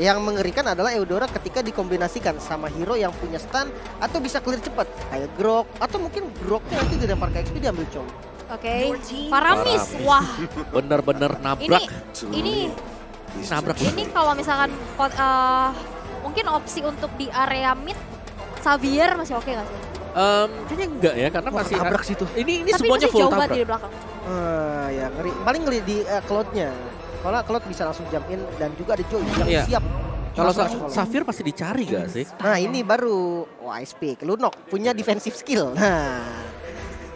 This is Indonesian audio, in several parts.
yang mengerikan adalah Eudora ketika dikombinasikan sama hero yang punya stun atau bisa clear cepat kayak Grok atau mungkin Groknya nanti dilempar ke XP diambil Chong. Oke, Paramis, wah. Bener-bener nabrak. Ini Nabrak. ini kalau misalkan mungkin opsi untuk di area mid Xavier masih oke nggak sih? Kayaknya enggak ya, karena masih tabrak situ. Ini Tapi semuanya masih full jauh banget tabrak. di belakang. Ya ngeri. Paling ngeri di Cloud-nya. Kalau Cloud bisa langsung jump in dan juga ada Joy yang Iya. siap. Kalau Langsung masuk. Xavier pasti dicari gak sih? Nah ini baru OSP, Lunok punya defensive skill. Nah,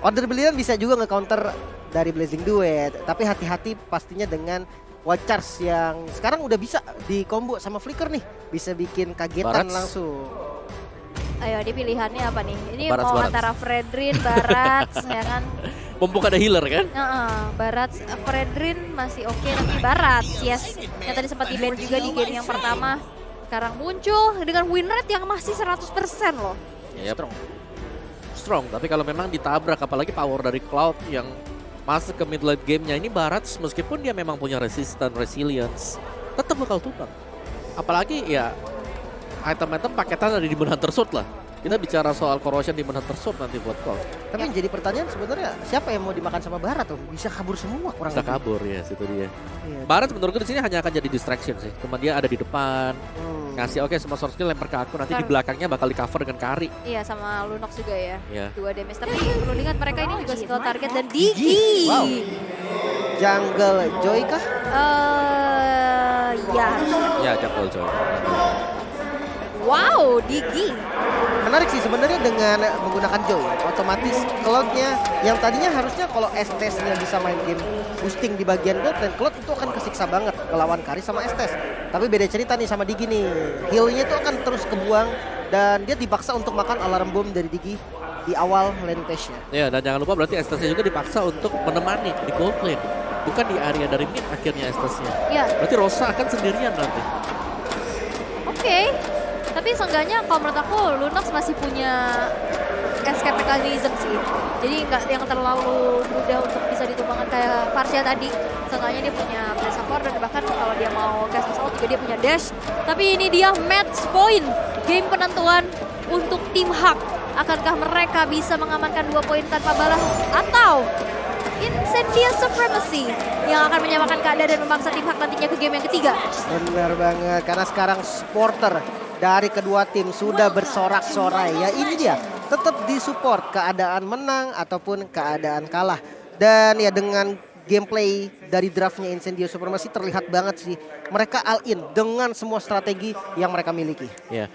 Order Brilliant bisa juga nge-counter dari Blazing Duet. Tapi hati-hati pastinya dengan Wild Charge yang sekarang udah bisa di combo sama Flicker nih. Bisa bikin kagetan Barats. langsung. Ayo, dia pilihannya apa nih? Ini Barats, mau Barats. antara Fredrin, Barats, ya kan? Mumpung ada healer kan? Barats, Fredrin masih oke, tapi Barats, yes. Yang tadi sempat di-ban juga di game yang pertama. Sekarang muncul dengan win rate yang masih 100% loh. Ya, strong, tapi kalau memang ditabrak apalagi power dari Cloud yang masuk ke mid late gamenya ini Barats meskipun dia memang punya resilience tetap bakal tumbang. Apalagi ya item-item paketan dari Demon Hunter Sword lah. Kita bicara soal corrosion Demon Hunter Sword nanti buat Cloud. Tapi yang jadi pertanyaan sebenarnya siapa yang mau dimakan sama Barat tuh? Bisa kabur semua kurang Bisa lebih. kabur ya, situ dia. Iya. Barats menurutku di sini hanya akan jadi distraction sih. Cuma dia ada di depan, ngasih oke semua source skill lempar ke aku, nanti di belakangnya bakal di cover dengan Kari. Iya, sama Lunox juga ya. Ya. 2 damage, tapi perlu diingat mereka ini juga single target dan Digi. Wow. Jungle Joy kah? Ya. Ya, Jungle Joy. Wow, Digi. Menarik sih sebenarnya dengan menggunakan Joy. Otomatis Cloud-nya yang tadinya harusnya kalau Estes-nya bisa main game boosting di bagian bot dan Cloud itu akan kesiksa banget ngelawan Kari sama Estes. Tapi beda cerita nih sama Digi nih. Heal-nya itu akan terus kebuang dan dia dipaksa untuk makan alarm bomb dari Digi di awal lane phase-nya. Ya, dan jangan lupa berarti Estes-nya juga dipaksa untuk menemani di gold lane. Bukan di area dari mid akhirnya Estes-nya. Ya, Berarti Rosa akan sendirian nanti. oke. Tapi seenggaknya kalau menurut aku Lunox masih punya escape mechanism sih. Jadi nggak yang terlalu mudah untuk bisa ditumbangkan kayak Varsha tadi. Seenggaknya dia punya blast support dan bahkan kalau dia mau gas out juga dia punya dash. Tapi ini dia match point. Game penentuan untuk tim Hak. Akankah mereka bisa mengamankan 2 poin tanpa balas atau Incendious Supremacy yang akan menyamakan keadaan dan memaksa tim Hak nantinya ke game yang ketiga? Benar banget karena sekarang supporter dari kedua tim sudah bersorak-sorai. Ya ini dia, tetap disupport keadaan menang ataupun keadaan kalah. Dan ya dengan gameplay dari draftnya Incendio Supremacy terlihat banget sih mereka all in dengan semua strategi yang mereka miliki. Ya,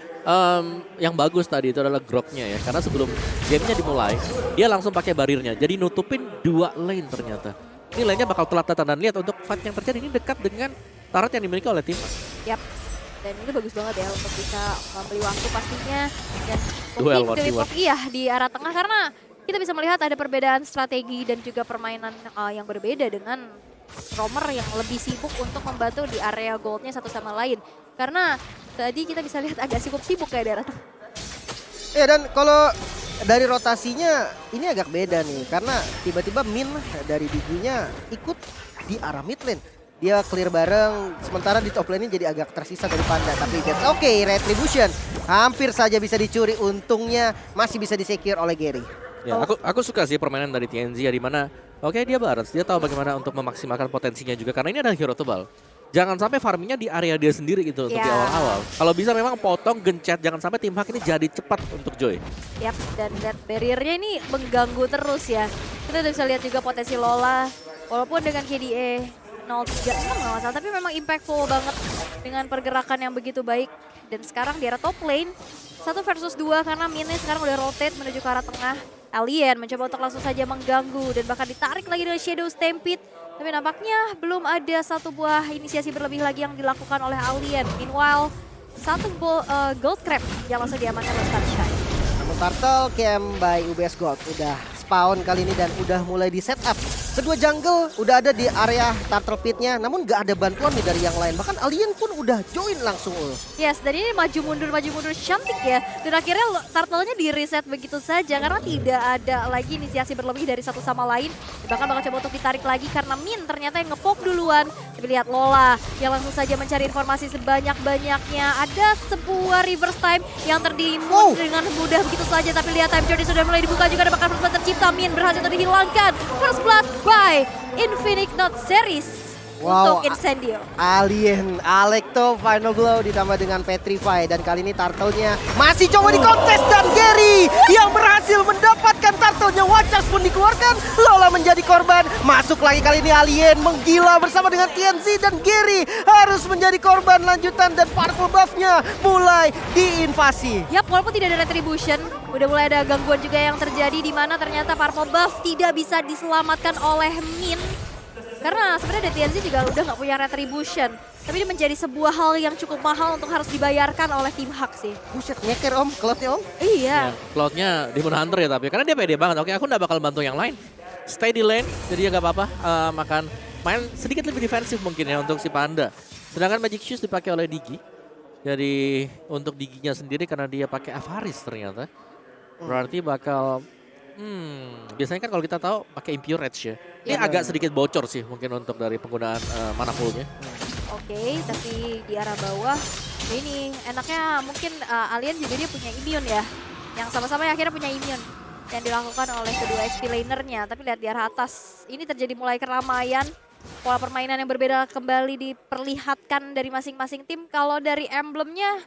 yang bagus tadi itu adalah groknya ya, karena sebelum gamenya dimulai dia langsung pakai barirnya, jadi nutupin 2 lane ternyata. Ini lane-nya bakal telat datang dan lihat untuk fight yang terjadi ini dekat dengan turret yang dimiliki oleh tim. Yap. Dan ini bagus banget ya untuk bisa membeli waktu pastinya dan Duel mungkin one-on-one. iya di arah tengah karena kita bisa melihat ada perbedaan strategi dan juga permainan yang berbeda dengan roamer yang lebih sibuk untuk membantu di area goldnya satu sama lain. Karena tadi kita bisa lihat agak sibuk-sibuk kayak daerah tengah. Ya dan kalau dari rotasinya ini agak beda nih karena tiba-tiba Min dari Diginya ikut di arah mid lane. Dia clear bareng, sementara di top lane ini jadi agak tersisa dari Panda. Tapi oke, Retribution hampir saja bisa dicuri, untungnya masih bisa di-secure oleh Gary. Ya, aku suka sih permainan dari TNZ ya, di mana oke dia Barats, dia tahu bagaimana untuk memaksimalkan potensinya juga karena ini adalah hero tebal. Jangan sampai farmingnya di area dia sendiri gitu untuk di awal-awal. Kalau bisa memang potong, gencet, jangan sampai tim Hak ini jadi cepat untuk Joy. Yap, dan red barrier-nya ini mengganggu terus ya. Kita udah bisa lihat juga potensi Lola, walaupun dengan KDA 036 nggak masalah, tapi memang impactful banget dengan pergerakan yang begitu baik. Dan sekarang di arah top lane, 1 versus 2 karena Minnya sekarang udah rotate menuju ke arah tengah. Alien mencoba untuk langsung saja mengganggu dan bahkan ditarik lagi dari Shadow Stampede. Tapi nampaknya belum ada satu buah inisiasi berlebih lagi yang dilakukan oleh Alien. Meanwhile, 1 gold crab yang langsung diamankan oleh Sunshine. Namun Turtle camp by UBS Gold udah spawn kali ini dan udah mulai di setup Kedua jungle udah ada di area turtle pit-nya, namun gak ada bantuan nih dari yang lain. Bahkan Alien pun udah join langsung ul. Yes, dan ini maju mundur cantik ya. Dan akhirnya turtle-nya di-reset begitu saja karena tidak ada lagi inisiasi berlebih dari satu sama lain. Bahkan bakal coba untuk ditarik lagi karena Min ternyata yang nge-poke duluan. Tapi lihat Lola yang langsung saja mencari informasi sebanyak-banyaknya. Ada sebuah reverse time yang terdimun dengan mudah begitu saja. Tapi lihat time journey sudah mulai dibuka juga, ada bakal first blood tercipta. Min berhasil dihilangkan. First blood by Infinite Not Series untuk Incendio. Alien, Alekto, final blow ditambah dengan Petrify. Dan kali ini turtle-nya masih coba dikontes dan Gary yang berhasil mendapatkan turtle-nya. Watchers pun dikeluarkan, Lola menjadi korban. Masuk lagi kali ini Alien menggila bersama dengan TNC dan Gary harus menjadi korban lanjutan. Dan purple buff-nya mulai diinvasi. Yap, walaupun tidak ada retribution, udah mulai ada gangguan juga yang terjadi di mana ternyata purple buff tidak bisa diselamatkan oleh Min. Karena sebenarnya TNC juga udah nggak punya retribution. Tapi ini menjadi sebuah hal yang cukup mahal untuk harus dibayarkan oleh tim Hak sih. Buset, nyeker om, Cloud-nya om. Iya. Cloud-nya Demon Hunter ya tapi karena dia pede banget. Oke, aku nggak bakal bantu yang lain. Stay di lane, jadi ya nggak apa-apa. Main sedikit lebih defensif mungkin ya untuk si Panda. Sedangkan Magic Shoes dipakai oleh Digi. Jadi untuk Diginya sendiri karena dia pakai Avaris ternyata. Berarti bakal biasanya kan kalau kita tahu pakai Impure Edge ya. Ini agak sedikit bocor sih mungkin untuk dari penggunaan mana poolnya. Oke, tapi di arah bawah ini enaknya mungkin Alien juga dia punya immune ya. Yang sama-sama akhirnya punya immune yang dilakukan oleh kedua XP lanernya. Tapi lihat di arah atas, ini terjadi mulai keramaian. Pola permainan yang berbeda kembali diperlihatkan dari masing-masing tim. Kalau dari emblemnya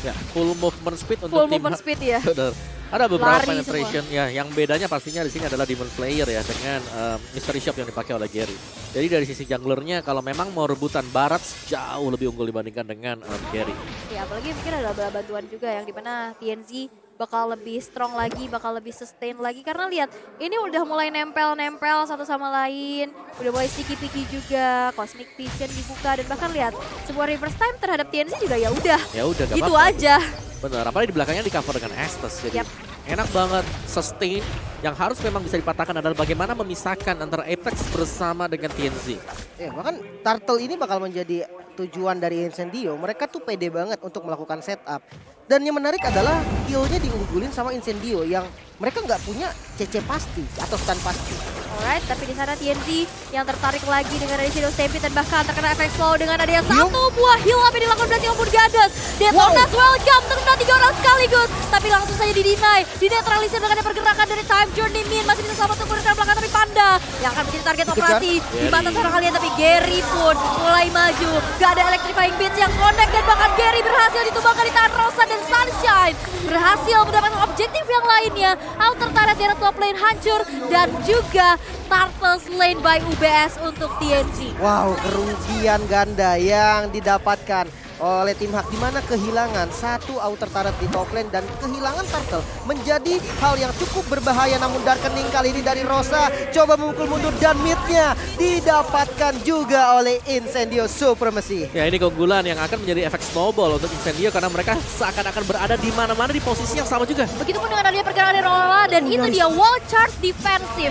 ya, full movement speed untuk full tim movement speed ya. Benar. Ada beberapa Lari penetration ya, yang bedanya pastinya di sini adalah Demon Slayer ya dengan Mystery Shop yang dipakai oleh Gary. Jadi dari sisi junglernya kalau memang mau rebutan barat jauh lebih unggul dibandingkan dengan Gary. Ya apalagi mungkin ada bantuan juga yang dimana TNZ bakal lebih strong lagi, bakal lebih sustain lagi. Karena lihat ini udah mulai nempel-nempel satu sama lain, udah mulai sticky-picky juga, Cosmic Vision dibuka dan bahkan lihat sebuah reverse time terhadap TNZ juga ya udah gak gitu apa-apa. aja. Benar, apalagi di belakangnya di cover dengan Estes. Jadi enak banget, sustain. Yang harus memang bisa dipatahkan adalah bagaimana memisahkan antara Apex bersama dengan TNZ. Ya, bahkan Turtle ini bakal menjadi tujuan dari Incendio. Mereka tuh pede banget untuk melakukan setup. Dan yang menarik adalah kill-nya diunggulin sama Incendio yang mereka nggak punya CC pasti atau stun pasti. Alright, tapi di sana TNZ yang tertarik lagi dengan ada Shadow Stampede dan bahkan terkena efek slow dengan adanya satu buah heal up yang dilakukan berarti Ombud Gadas. Detonas welcome, terkena 3 orang sekaligus. Tapi langsung saja di-deny, dinetralisir dengan ada pergerakan dari Time Journey. Min masih bisa selamat untuk dari belakang tapi Panda yang akan menjadi target operasi. Di batas seorang kalian tapi Gary pun mulai maju. Gak ada electrifying beats yang connect dan bahkan Gary berhasil ditumbangkan di tangan Rosa dan Sunshine. Berhasil mendapatkan objektif yang lainnya. Outer turret di top lane hancur dan juga Turtles lane by UBS untuk TNG. Wow, kerugian ganda yang didapatkan oleh tim Hak, di mana kehilangan satu outer turret di top lane dan kehilangan turtle menjadi hal yang cukup berbahaya. Namun Darkening kali ini dari Rosa coba memukul mundur dan midnya didapatkan juga oleh Incendio Supremacy. Ya, ini keunggulan yang akan menjadi efek snowball untuk Incendio karena mereka seakan-akan berada di mana-mana di posisi yang sama juga. Begitupun dengan adanya pergerakan dari Lola dan itu dia wall charge defensif.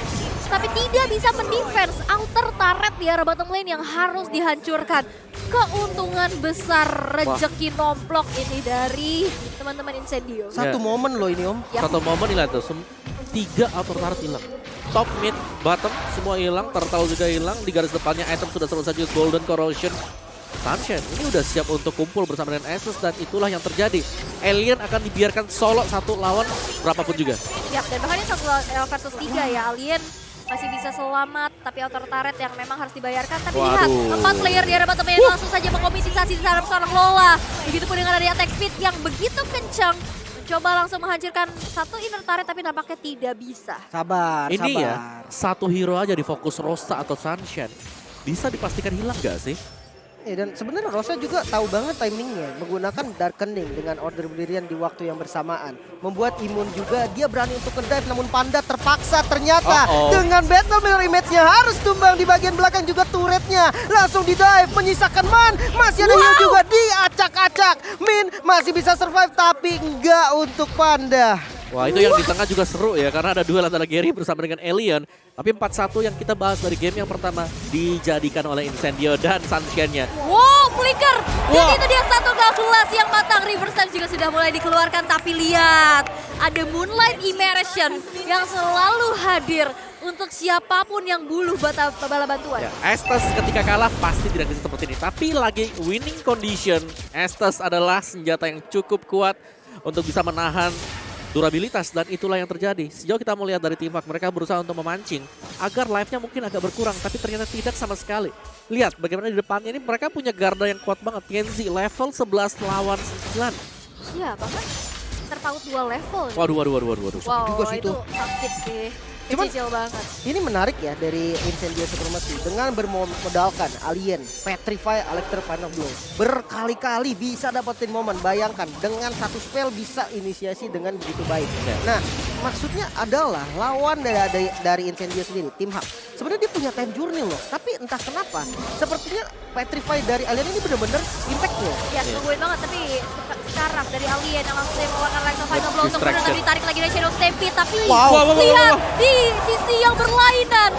Tapi tidak bisa mendefense outer turret di arah bottom lane yang harus dihancurkan. Keuntungan besar rejeki nomplok ini dari teman-teman Incendio. Satu momen loh ini om. Ya. Satu momen hilang tuh, 3 outer turret hilang. Top, mid, bottom semua hilang, turtle juga hilang. Di garis depannya item sudah selesai juga, Golden Corrosion. Sunshine ini udah siap untuk kumpul bersama dengan Estes dan itulah yang terjadi. Alien akan dibiarkan solo satu lawan berapapun juga. Ya, dan bahkan ini 1 versus 3 ya, Alien masih bisa selamat, tapi outer turret yang memang harus dibayarkan. Tapi lihat, 4 player di arah bottom lane langsung saja mengomitisasi di sana seorang Lola. Begitupun dengan ada attack speed yang begitu kencang. Mencoba langsung menghancurkan satu inner turret tapi nampaknya tidak bisa. Sabar, Ini sabar. ya, satu hero aja di fokus Rosa atau Sunshine. Bisa dipastikan hilang gak sih? Dan sebenarnya Rosa juga tahu banget timingnya menggunakan Darkening dengan order berdirian di waktu yang bersamaan. Membuat imun juga, dia berani untuk nge-dive namun Panda terpaksa ternyata dengan battle mirror image-nya harus tumbang di bagian belakang juga turretnya. Langsung di-dive, menyisakan Man, masih ada heal juga diacak-acak. Min masih bisa survive tapi enggak untuk Panda. Wah, itu yang di tengah juga seru ya, karena ada duel antara Gary bersama dengan Alien. Tapi 4-1 yang kita bahas dari game yang pertama dijadikan oleh Incendio dan Sunshine-nya. Wow, flicker. Dan Wah. itu dia satu kalkulasi yang matang. Reverse time juga sudah mulai dikeluarkan. Tapi lihat, ada Moonlight Immersion yang selalu hadir untuk siapapun yang buluh bala bantuan. Ya, Estes ketika kalah pasti tidak bisa seperti ini. Tapi lagi winning condition, Estes adalah senjata yang cukup kuat untuk bisa menahan durabilitas, dan itulah yang terjadi. Sejauh kita melihat dari tim Hak, mereka berusaha untuk memancing agar life-nya mungkin agak berkurang, tapi ternyata tidak sama sekali. Lihat bagaimana di depannya ini mereka punya garda yang kuat banget. TNZ level 11 lawan 9. Iya, bahkan terpaut 2 level. Waduh. Wow, juga sih itu itu. sakit sih. Cuman- Kecil banget. Ini menarik ya dari Incendio Supremacy dengan bermodalkan Alien, Petrify, Electric Final Blow. Berkali-kali bisa dapetin momen, bayangkan dengan satu spell bisa inisiasi dengan begitu baik. Ya. Nah, maksudnya adalah lawan dari Incendio sendiri, tim Hak. Sebenarnya dia punya time journey loh, tapi entah kenapa sepertinya Petrify dari Alien ini benar-benar impact loh. Ya, tungguin banget, tapi sekarang dari Alien yang langsung mengeluarkan Electro Final Blow untuk Distraction. benar tapi ditarik lagi dari Shadow Stampede. Tapi Wow. lihat di sisi yang berlainan,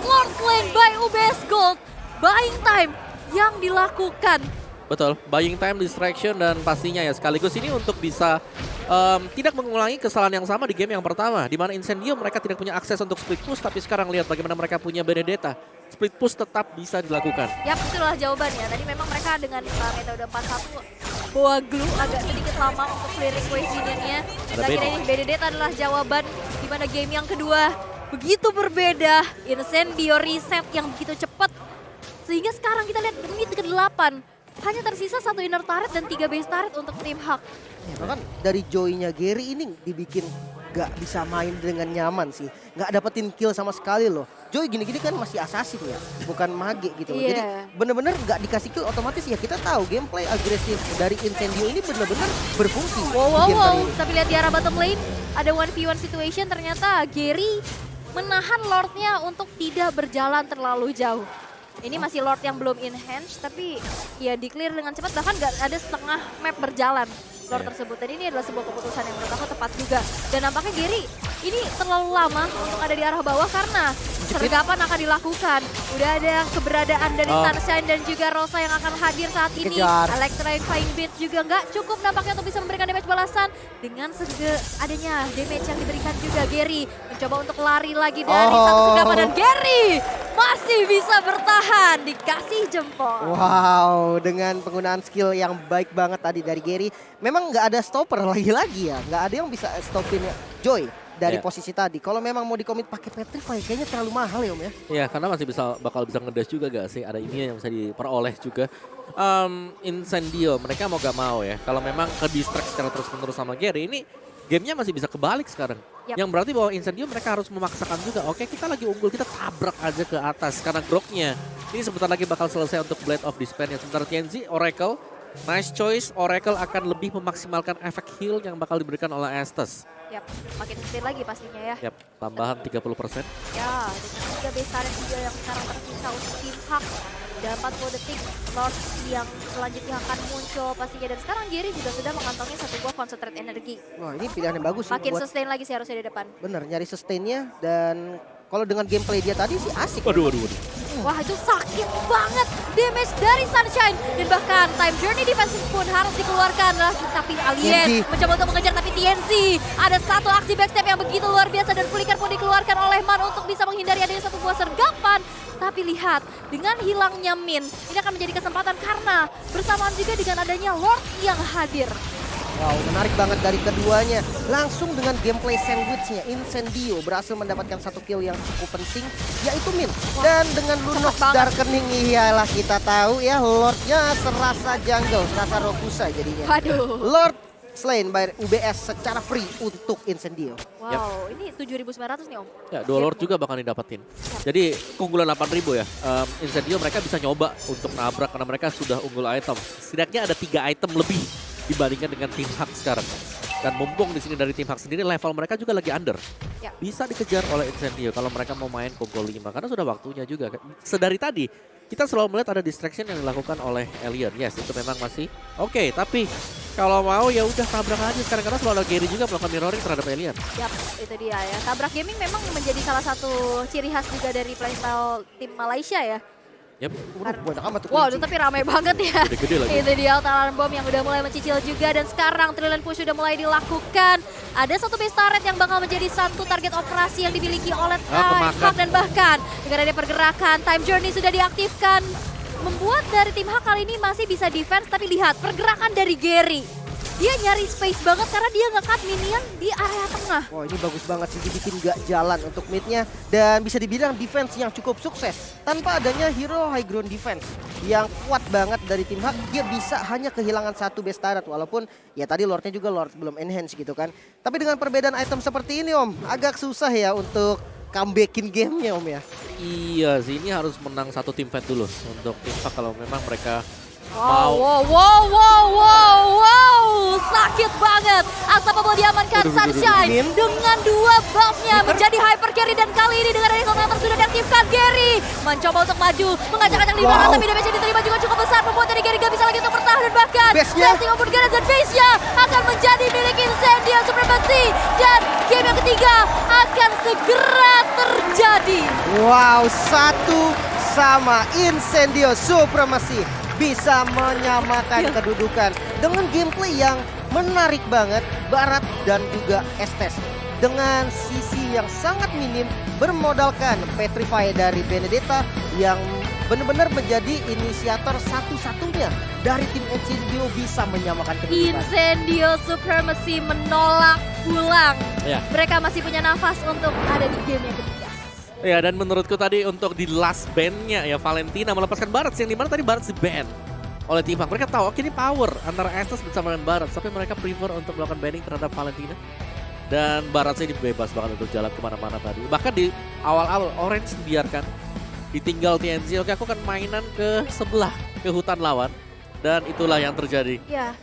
Lord Slain by UBS Gold, buying time yang dilakukan. Betul, buying time, distraction, dan pastinya ya sekaligus ini untuk bisa tidak mengulangi kesalahan yang sama di game yang pertama, di mana Incendio mereka tidak punya akses untuk split push, tapi sekarang lihat bagaimana mereka punya Benedetta. Split push tetap bisa dilakukan. Yap, itulah jawabannya. Tadi memang mereka dengan metode 4-1 bawa glue agak sedikit lama untuk clearing Poisonionnya. Ada Akhirnya ini Benedetta adalah jawaban di mana game yang kedua begitu berbeda. Incendio reset yang begitu cepat. Sehingga sekarang kita lihat menit ke-8. Hanya tersisa 1 inner turret dan 3 base turret untuk tim Hak. Ya, bahkan dari Joy-nya Gary ini dibikin gak bisa main dengan nyaman sih. Gak dapetin kill sama sekali loh. Joy gini-gini kan masih assassin ya, bukan mage gitu loh. Iya. Jadi bener-bener gak dikasih kill otomatis ya kita tahu gameplay agresif dari Incendio ini bener-bener berfungsi. di game kali ini. Tapi lihat di arah bottom lane, ada 1v1 situation, ternyata Gary menahan Lordnya untuk tidak berjalan terlalu jauh. Ini masih Lord yang belum enhance, tapi ya di clear dengan cepat, bahkan gak ada setengah map berjalan Lord tersebut. Dan ini adalah sebuah keputusan yang menurut aku tepat juga. Dan nampaknya Gary ini terlalu lama untuk ada di arah bawah karena sergapan akan dilakukan. Udah ada keberadaan dari Sunshine dan juga Rosa yang akan hadir saat ini. Kejar. Electrifying Beat juga nggak cukup nampaknya untuk bisa memberikan damage balasan. Dengan adanya damage yang diberikan juga, Gary mencoba untuk lari lagi dari satu sergapan, dan Gary masih bisa bertahan, dikasih jempol. Wow, dengan penggunaan skill yang baik banget tadi dari Gary. Memang nggak ada stopper lagi-lagi ya. Nggak ada yang bisa stopin Joy dari Ya. posisi tadi. Kalau memang mau dikomit pakai Petrify kayaknya terlalu mahal ya Om ya. Ya, karena masih bakal bisa ngedash juga gak sih? Ada ini yang bisa diperoleh juga. Incendio, mereka mau gak mau ya. Kalau memang ke distract secara terus-menerus sama Gary, ini gamenya masih bisa kebalik sekarang. Yap. Yang berarti bahwa Incendio mereka harus memaksakan juga. Oke, kita lagi unggul, kita tabrak aja ke atas. Karena groknya ini sebentar lagi bakal selesai untuk Blade of Despair-nya. Sementara TNZ, Oracle, nice choice. Oracle akan lebih memaksimalkan efek heal yang bakal diberikan oleh Estes. Yap, makin detail lagi pastinya ya. Yap, tambahan 30%. Ya, dengan 3 base turret juga yang sekarang tersisa untuk tim Hak. Dan 40 detik Lord yang selanjutnya akan muncul pastinya. Dan sekarang Gary juga sudah mengantongi satu buah concentrate energi. Wah ini pilihan yang bagus sih Makin buat sustain lagi sih harusnya di depan. bener nyari sustainnya. Dan kalau dengan gameplay dia tadi sih asik. Waduh. Wah, itu sakit banget damage dari Sunshine. Dan bahkan time journey defensive pun harus dikeluarkan. Tapi Alien TNZ. mencoba untuk mengejar, tapi TNZ ada satu aksi backstep yang begitu luar biasa. Dan flicker pun dikeluarkan oleh Man untuk bisa menghindari adanya satu buah sergapan. Tapi lihat, dengan hilangnya Min, ini akan menjadi kesempatan karena bersamaan juga dengan adanya Lord yang hadir. Wow, menarik banget dari keduanya. Langsung dengan gameplay sandwichnya, Incendio berhasil mendapatkan satu kill yang cukup penting, yaitu Min. Dan dengan Lunox banget. Darkening, iyalah kita tahu ya, Lordnya serasa jungle, serasa Rokusa jadinya. Waduh. Lord slain by UBS secara free untuk Incendio. Wow, ini 7.900 nih Om. Ya, dua Lord juga bakal didapetin. Jadi keunggulan 8.000 ya. Incendio mereka bisa nyoba untuk nabrak karena mereka sudah unggul item. Setidaknya ada 3 item lebih dibandingkan dengan tim Hak sekarang. Dan mumpung di sini dari tim Hak sendiri level mereka juga lagi under. Ya. Bisa dikejar oleh Incendio kalau mereka mau main Kogol 5 karena sudah waktunya juga. Sedari tadi kita selalu melihat ada distraction yang dilakukan oleh Alien. Yes, itu memang masih oke, tapi Kalau mau ya udah tabrak aja sekarang karena selalu ada Gary juga melakukan mirroring terhadap Alien. Yap, itu dia ya. Tabrak Gaming memang menjadi salah satu ciri khas juga dari playstyle tim Malaysia ya. Yep. Banyak amat tuh Wow, kelinci. tapi ramai banget ya. Gede-gede lagi. Itu dia Alarm Bomb yang udah mulai mencicil juga dan sekarang Trillion Push sudah mulai dilakukan. Ada satu base turret yang bakal menjadi satu target operasi yang dimiliki oleh kemakan. Hawk dan bahkan dengan ada pergerakan Time Journey sudah diaktifkan. Membuat dari tim Hawk kali ini masih bisa defense tapi lihat pergerakan dari Gary. Dia nyari space banget karena dia nge-cut minion di area tengah. Wah ini bagus banget sih, dibikin gak jalan untuk midnya. Dan bisa dibilang defense yang cukup sukses. Tanpa adanya hero high ground defense yang kuat banget dari tim Hawk, dia bisa hanya kehilangan satu base turret. Walaupun ya tadi lordnya juga lord belum enhance gitu kan. Tapi dengan perbedaan item seperti ini Om, agak susah ya untuk comebackin gamenya Om ya. Iya sih, ini harus menang satu tim fight dulu untuk tim Hawk kalau memang mereka Wow, mau. wow, sakit banget. Astagfirullah diamankan Sunshine dengan dua buffnya menjadi hyper carry dan kali ini dengan dari Kometer sudah diaktifkan Gary. Mencoba untuk maju, mengacak-acak Libara tapi damage yang diterima juga cukup besar. Membuat dari Gary gak bisa lagi untuk bertahan dan bahkan Blessing of Forgiveness dan base-nya akan menjadi milik Incendio Supremacy. Dan game yang ketiga akan segera terjadi. Wow, satu sama Incendio Supremacy bisa menyamakan kedudukan dengan gameplay yang menarik banget. Barat dan juga Estes dengan sisi yang sangat minim bermodalkan Petrify dari Benedetta yang benar-benar menjadi inisiator satu-satunya dari tim Incendio bisa menyamakan kedudukan. Incendio Supremacy menolak pulang. Ya. Mereka masih punya nafas untuk ada di game yang ketiga. Ya, dan menurutku tadi untuk di last ban-nya ya Valentina melepaskan Barat yang dimana tadi Barat di ban oleh tim Hawk. Mereka tahu oke ini power antara Estes bersama dengan Barat, tapi mereka prefer untuk melakukan banning terhadap Valentina. Dan Barat ini bebas banget untuk jalan kemana-mana tadi. Bahkan di awal-awal Orange dibiarkan ditinggal TNC, oke aku akan mainan ke sebelah, ke hutan lawan. Dan itulah yang terjadi. Ya,